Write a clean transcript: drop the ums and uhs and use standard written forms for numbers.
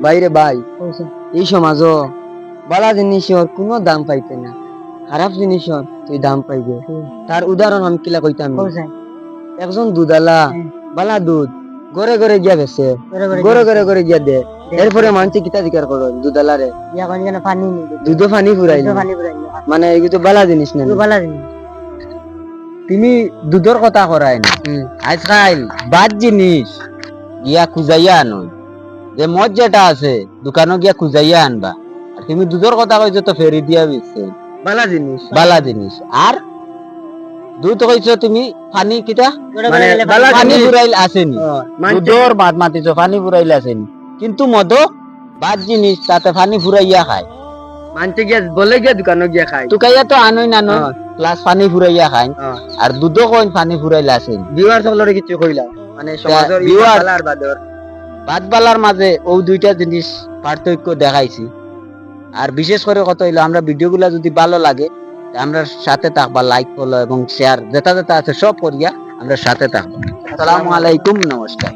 বাইরে ভাই এই সমাজও বালা জিনিসের কোনো দাম পাইতে না, খারাপ জিনিসের তুই দাম পাইবে। তার উদাহরণ আমি কিলা কইতাম, একজন দুধালা বালা দুধ ঘরে ঘরে গিয়া বেছে, ঘরে ঘরে করে গিয়া দে, এরপরে মানুষ কিতা জিকার করো দুধালারে দুধ পানি ফুরাইল, মানে এগুলো তো বালা জিনিস না। তুমি দুধের কথা করাই না, আজকাল বাদ জিনিস গিয়া খুঁজাইয়া আনো, যে মদ যেটা আছে দোকানে গিয়া খুঁজাইয়া আনবা। আর তুমি দুধের কথা কইছো তো ফেরি দিয়া বেছে, বালা জিনিস বালা জিনিস। আর দুধ কইছো তুমি পানি কিটা, মানে বালা পানি জিনিস। ফুরাইল আসেনি, দুধর বাদ মাতিছো পানি ফুরাইল আসেনি। কিন্তু মদ বাদ জিনিস, তাতে পানি ফুরাইয়া খায়, মানতে গিয়া বলে গিয়া দোকানে গিয়া খাই, তুকাইয়া তো আনোই নানো প্লাস পানি ফুরাইয়া খায়। আর দুধও কইন পানি ফুরাইল আসেনি। ভিউয়ার সকলরে কিছু কইলাম, মানে সমাজের ভিউয়ার বালা আর বাদর বাদ বালার মাঝে ও দুইটা জিনিস পার্থক্য দেখাইছি। আর বিশেষ করে কত হইলো, আমরা ভিডিও গুলা যদি ভালো লাগে আমরা সাথে থাকবা, লাইক ফলো এবং শেয়ার যেটা যেটা আছে সব করিয়া আমরা সাথে থাকবো। আসসালামু আলাইকুম, নমস্কার।